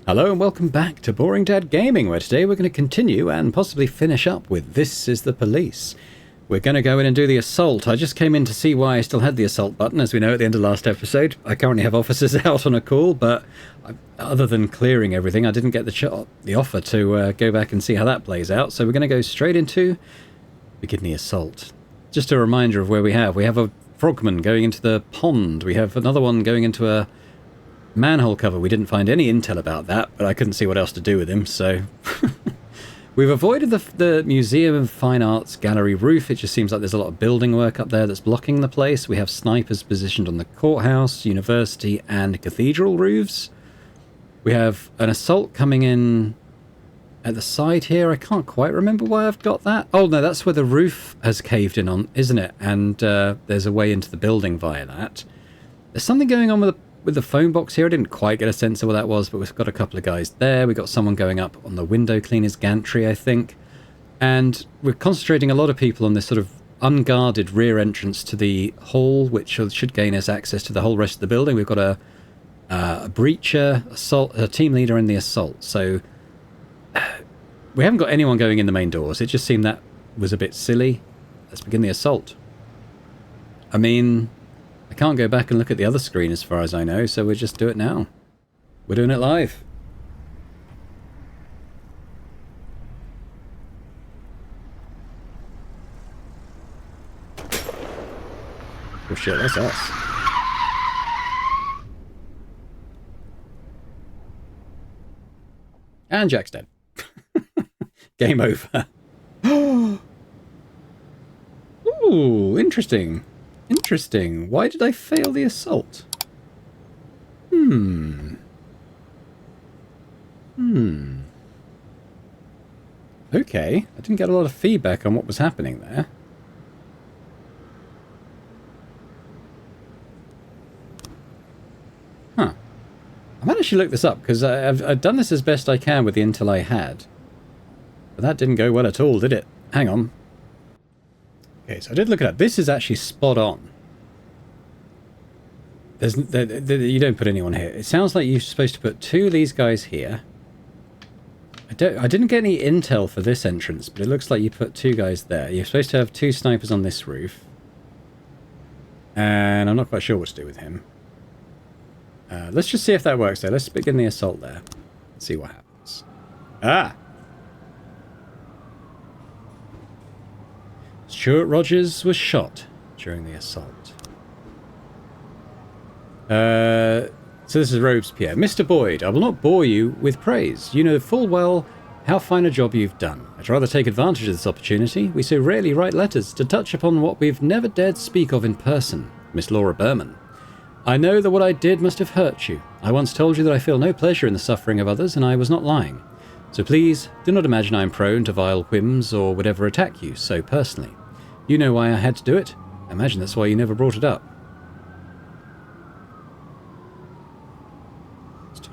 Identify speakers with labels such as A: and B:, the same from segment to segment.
A: Hello and welcome back to Boring Dad Gaming, where today we're going to continue and possibly finish up with This is the Police. We're going to go in and do the assault. I just came in to see why I still had the assault button, as we know at the end of last episode. I currently have officers out on a call, but other than clearing everything, I didn't get the offer to go back and see how that plays out. So we're going to go straight into begin the assault. Just a reminder of where we have. We have a frogman going into the pond. We have another one going into a manhole cover. We didn't find any intel about that, but I couldn't see what else to do with him, so... We've avoided the Museum of Fine Arts gallery roof. It just seems like there's a lot of building work up there that's blocking the place. We have snipers positioned on the courthouse, university, and cathedral roofs. We have an assault coming in at the side here. I can't quite remember why I've got that. Oh, no, that's where the roof has caved in on, isn't it? And there's a way into the building via that. There's something going on with the phone box here. I didn't quite get a sense of what that was, but we've got a couple of guys there. We've got someone going up on the window cleaner's gantry, I think. And we're concentrating a lot of people on this sort of unguarded rear entrance to the hall, which should gain us access to the whole rest of the building. We've got a breacher, a team leader, and the assault. So we haven't got anyone going in the main doors. It just seemed that was a bit silly. Let's begin the assault. I mean, I can't go back and look at the other screen as far as I know, so we'll just do it now. We're doing it live. Oh shit, that's us. And Jack's dead. Game over. Ooh, interesting. Interesting. Why did I fail the assault? Okay. I didn't get a lot of feedback on what was happening there. Huh. I might actually look this up, because I've done this as best I can with the intel I had. But that didn't go well at all, did it? Hang on. Okay, so I did look at that. This is actually spot on. You don't put anyone here. It sounds like you're supposed to put two of these guys here. I didn't get any intel for this entrance, but it looks like you put two guys there. You're supposed to have two snipers on this roof. And I'm not quite sure what to do with him. Let's just see if that works though. Let's begin the assault there. Let's see what happens. Ah! Stuart Rogers was shot during the assault. So this is Robespierre. Mr. Boyd, I will not bore you with praise. You know full well how fine a job you've done. I'd rather take advantage of this opportunity. We so rarely write letters to touch upon what we've never dared speak of in person. Miss Laura Berman. I know that what I did must have hurt you. I once told you that I feel no pleasure in the suffering of others, and I was not lying. So please, do not imagine I am prone to vile whims or would ever attack you so personally. You know why I had to do it. I imagine that's why you never brought it up.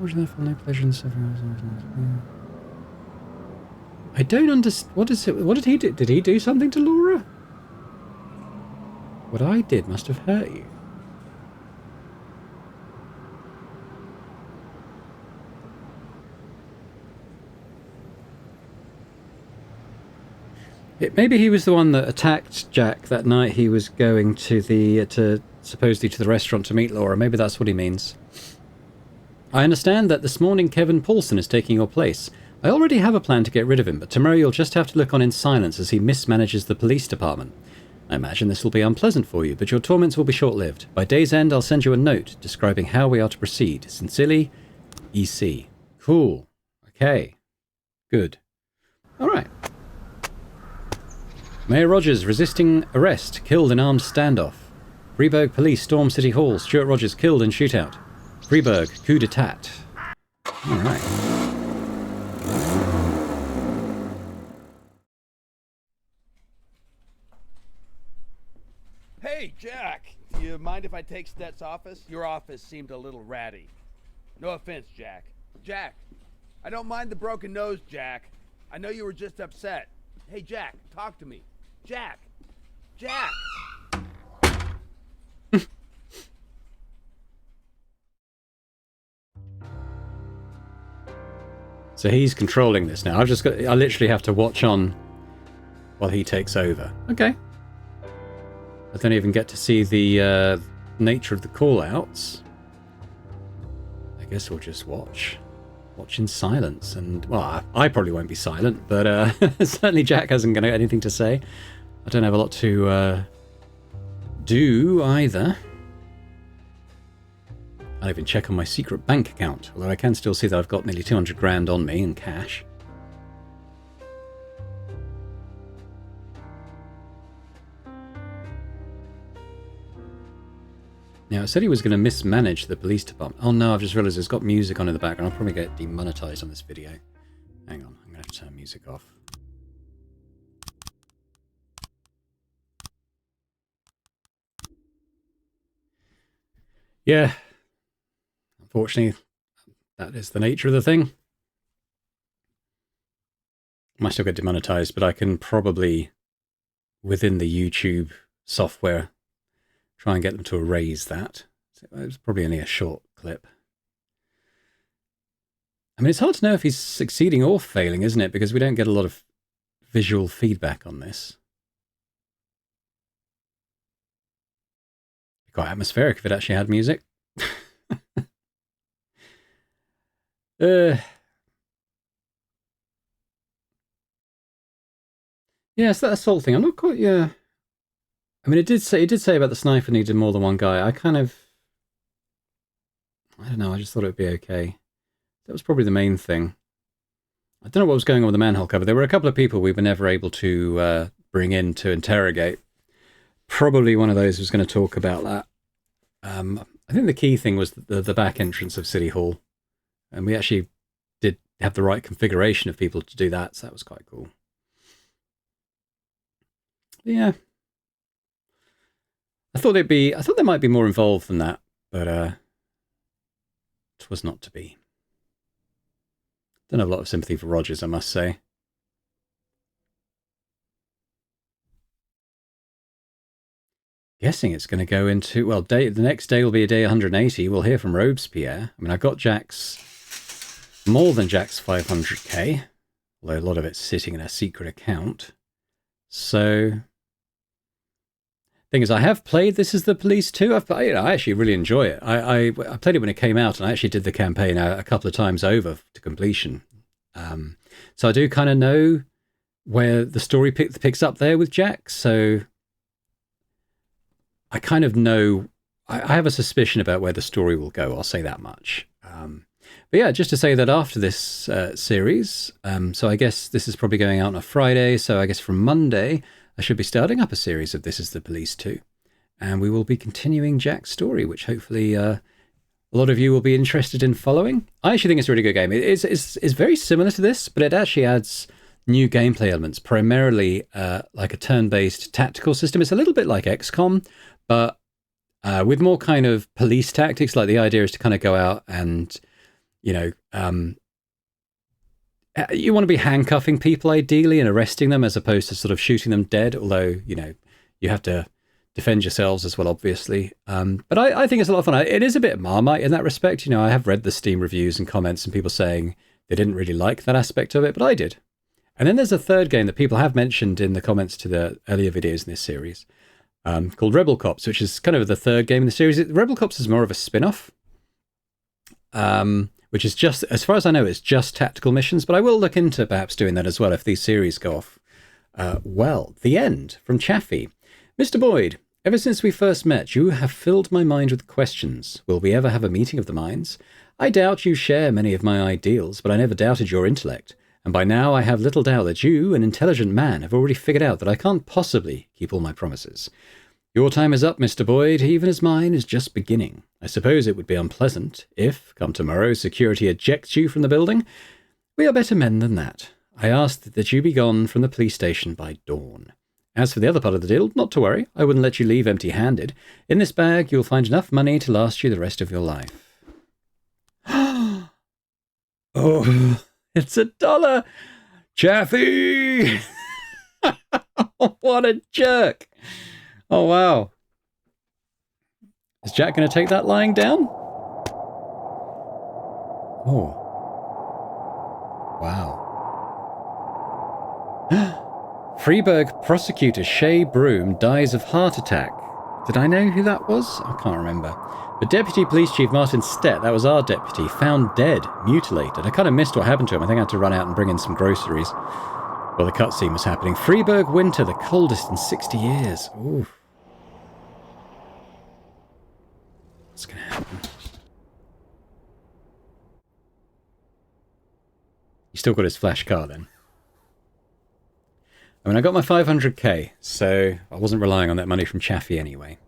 A: No pleasure in the suffering. I don't understand. What is it? What did he do? Did he do something to Laura? What I did must have hurt you. Maybe he was the one that attacked Jack that night he was going to supposedly to the restaurant to meet Laura. Maybe that's what he means. I understand that this morning Kevin Paulson is taking your place. I already have a plan to get rid of him, but tomorrow you'll just have to look on in silence as he mismanages the police department. I imagine this will be unpleasant for you, but your torments will be short-lived. By day's end, I'll send you a note describing how we are to proceed. Sincerely, EC. Cool. Okay. Good. All right. Mayor Rogers resisting arrest, killed in armed standoff. Freeburg police storm City Hall. Stuart Rogers killed in shootout. Freeburg coup d'etat. All right.
B: Hey, Jack! Do you mind if I take Stet's office? Your office seemed a little ratty. No offense, Jack. Jack! I don't mind the broken nose, Jack. I know you were just upset. Hey, Jack, talk to me. Jack! Jack!
A: So he's controlling this now. I literally have to watch on while he takes over. Okay. I don't even get to see the nature of the call-outs. I guess we'll just watch. Watch in silence. And, well, I probably won't be silent, but certainly Jack hasn't got anything to say. I don't have a lot to do either. I'll even check on my secret bank account, although I can still see that I've got nearly 200 grand on me in cash. Now, it said he was going to mismanage the police department. Oh no, I've just realised it's got music on in the background. I'll probably get demonetized on this video. Hang on, I'm going to have to turn music off. Yeah. Unfortunately, that is the nature of the thing. I might still get demonetized, but I can probably, within the YouTube software, try and get them to erase that. So it was probably only a short clip. I mean, it's hard to know if he's succeeding or failing, isn't it? Because we don't get a lot of visual feedback on this. Quite atmospheric if it actually had music. Yeah, so that's the whole thing. I'm not quite, yeah. I mean, it did say about the sniper needed more than one guy. I don't know, I just thought it would be okay. That was probably the main thing. I don't know what was going on with the manhole cover. There were a couple of people we were never able to bring in to interrogate. Probably one of those was going to talk about that. I think the key thing was the back entrance of City Hall. And we actually did have the right configuration of people to do that, so that was quite cool. Yeah. I thought they might be more involved than that, but it was not to be. Don't have a lot of sympathy for Rogers, I must say. Guessing it's going to go into, well, the next day will be a day 180. We'll hear from Robespierre. I mean, I got more than Jack's 500k, although a lot of it's sitting in a secret account. So, thing is, I have played This Is the Police 2. I actually really enjoy it. I played it when it came out, and I actually did the campaign a couple of times over to completion. So I do kind of know where the story picks up there with Jack. So I kind of know. I have a suspicion about where the story will go. I'll say that much. But yeah, just to say that after this series, so I guess this is probably going out on a Friday. So I guess from Monday, I should be starting up a series of This Is the Police 2. And we will be continuing Jack's story, which hopefully a lot of you will be interested in following. I actually think it's a really good game. It's very similar to this, but it actually adds new gameplay elements, primarily like a turn-based tactical system. It's a little bit like XCOM, but with more kind of police tactics. Like the idea is to kind of go out and, you know, you want to be handcuffing people ideally and arresting them as opposed to sort of shooting them dead. Although, you know, you have to defend yourselves as well, obviously. But I think it's a lot of fun. It is a bit Marmite in that respect. You know, I have read the Steam reviews and comments and people saying they didn't really like that aspect of it, but I did. And then there's a third game that people have mentioned in the comments to the earlier videos in this series, called Rebel Cops, which is kind of the third game in the series. Rebel Cops is more of a spin-off, which is just, as far as I know, it's just tactical missions, but I will look into perhaps doing that as well if these series go off. Well, the end from Chaffee. Mr. Boyd, ever since we first met, you have filled my mind with questions. Will we ever have a meeting of the minds? I doubt you share many of my ideals, but I never doubted your intellect. And by now I have little doubt that you, an intelligent man, have already figured out that I can't possibly keep all my promises. Your time is up, Mr. Boyd, even as mine is just beginning. I suppose it would be unpleasant if, come tomorrow, security ejects you from the building. We are better men than that. I asked that you be gone from the police station by dawn. As for the other part of the deal, not to worry. I wouldn't let you leave empty-handed. In this bag, you'll find enough money to last you the rest of your life. Oh, it's $1. Chaffee! What a jerk. Oh, wow. Is Jack going to take that lying down? Oh. Wow. Freeburg prosecutor Shay Broom dies of heart attack. Did I know who that was? I can't remember. But Deputy Police Chief Martin Stett, that was our deputy, found dead, mutilated. I kind of missed what happened to him. I think I had to run out and bring in some groceries while the cutscene was happening. Freeburg winter, the coldest in 60 years. Ooh. What's going to happen? He still got his flash car then. I mean, I got my 500k, so I wasn't relying on that money from Chaffee anyway.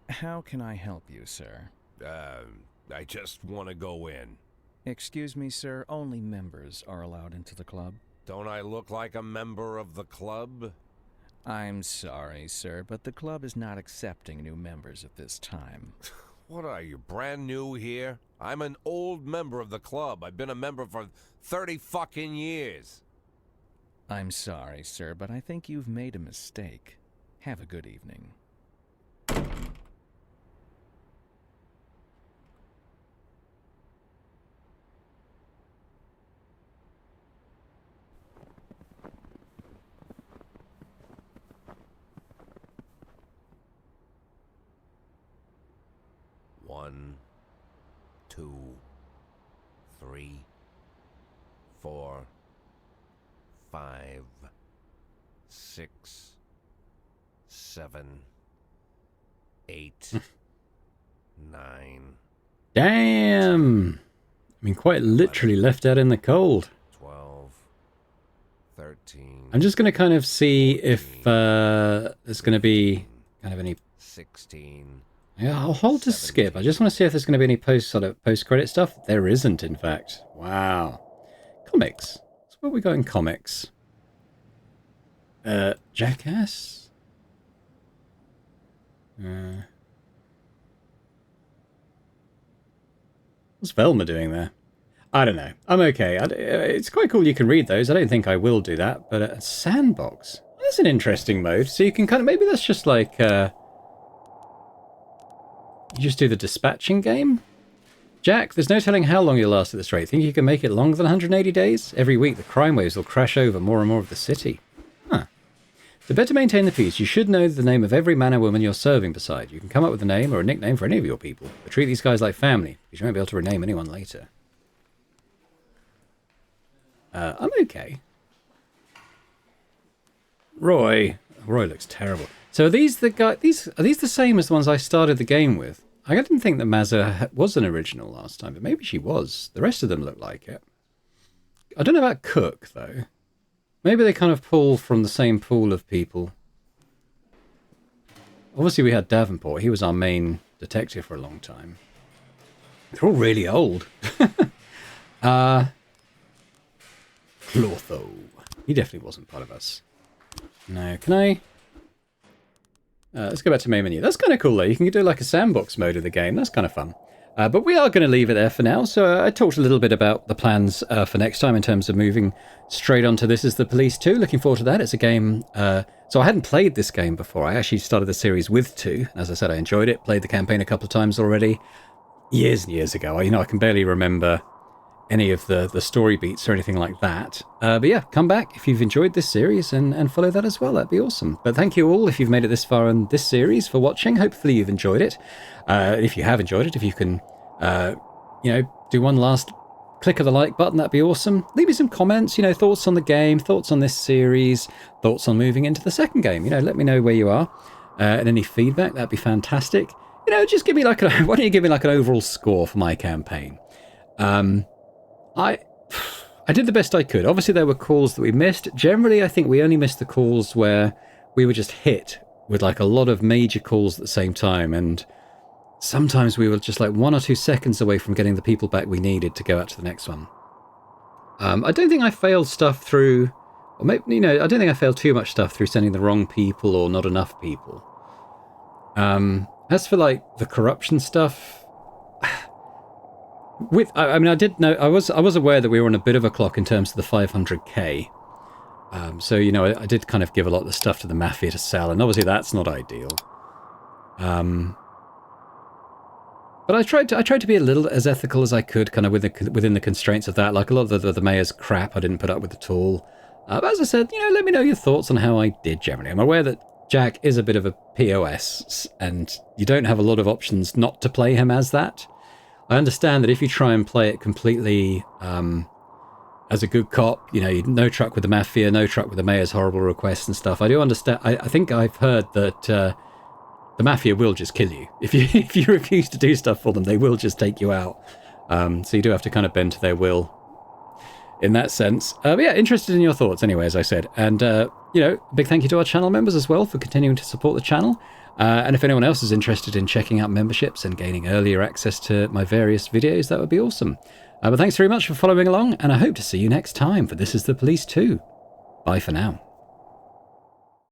C: How can I help you, sir?
D: I just want to go in.
C: Excuse me, sir. Only members are allowed into the club.
D: Don't I look like a member of the club?
C: I'm sorry, sir, but the club is not accepting new members at this time.
D: What are you, brand new here? I'm an old member of the club. I've been a member for 30 fucking years.
C: I'm sorry, sir, but I think you've made a mistake. Have a good evening.
D: One, 2, 3, 4, 5, 6, 7, 8, 9.
A: Damn! I mean, quite literally left out in the cold.
D: 12, 13.
A: I'm just going to kind of see if there's going to be kind of any...
D: 16.
A: Yeah, I'll hold to skip. I just want to see if there's going to be any post-credit stuff. There isn't, in fact. Wow. Comics. So what we got in comics? Jackass? What's Velma doing there? I don't know. I'm okay. It's quite cool you can read those. I don't think I will do that. But Sandbox. That's an interesting mode. So you can kind of... Maybe that's just like... You just do the dispatching game? Jack, there's no telling how long you'll last at this rate. Think you can make it longer than 180 days? Every week, the crime waves will crash over more and more of the city. Huh. To better maintain the peace, you should know the name of every man or woman you're serving beside. You can come up with a name or a nickname for any of your people. But treat these guys like family, because you won't be able to rename anyone later. I'm okay. Roy looks terrible. So are these the guy? Are these the same as the ones I started the game with? I didn't think that Mazza was an original last time, but maybe she was. The rest of them look like it. I don't know about Cook though. Maybe they kind of pull from the same pool of people. Obviously, we had Davenport. He was our main detective for a long time. They're all really old. Clotho. He definitely wasn't part of us. No, can I? Let's go back to main menu. That's kind of cool though. You can do like a sandbox mode of the game. That's kind of fun. But we are going to leave it there for now. So I talked a little bit about the plans for next time in terms of moving straight on to This Is the Police 2. Looking forward to that. It's a game... so I hadn't played this game before. I actually started the series with 2. As I said, I enjoyed it. Played the campaign a couple of times already. Years and years ago. I can barely remember any of the story beats or anything like that. But yeah, come back if you've enjoyed this series and follow that as well. That'd be awesome. But thank you all if you've made it this far in this series for watching. Hopefully you've enjoyed it. If you have enjoyed it, if you can, do one last click of the like button, that'd be awesome. Leave me some comments, thoughts on the game, thoughts on this series, thoughts on moving into the second game. Let me know where you are and any feedback. That'd be fantastic. Just give me why don't you give me like an overall score for my campaign? I did the best I could. Obviously, there were calls that we missed. Generally, I think we only missed the calls where we were just hit with like a lot of major calls at the same time. And sometimes we were just like 1 or 2 seconds away from getting the people back we needed to go out to the next one. I don't think I failed stuff through, or maybe, you know, I don't think I failed too much stuff through sending the wrong people or not enough people. As for like the corruption stuff, I mean, I did know, I was aware that we were on a bit of a clock in terms of the 500k. So, you know, I did kind of give a lot of the stuff to the mafia to sell, and obviously that's not ideal. But I tried to be a little as ethical as I could, kind of within the constraints of that. Like a lot of the mayor's crap I didn't put up with at all. But as I said, you know, let me know your thoughts on how I did generally. I'm aware that Jack is a bit of a POS, and you don't have a lot of options not to play him as that. I understand that if you try and play it completely as a good cop, you know, no truck with the mafia, no truck with the mayor's horrible requests and stuff. I do understand. I think I've heard that the mafia will just kill you. If you refuse to do stuff for them, they will just take you out. So you do have to kind of bend to their will in that sense. But yeah, interested in your thoughts anyway, as I said. And, you know, big thank you to our channel members as well for continuing to support the channel. And if anyone else is interested in checking out memberships and gaining earlier access to my various videos, that would be awesome. But thanks very much for following along, and I hope to see you next time for This Is the Police 2. Bye for now.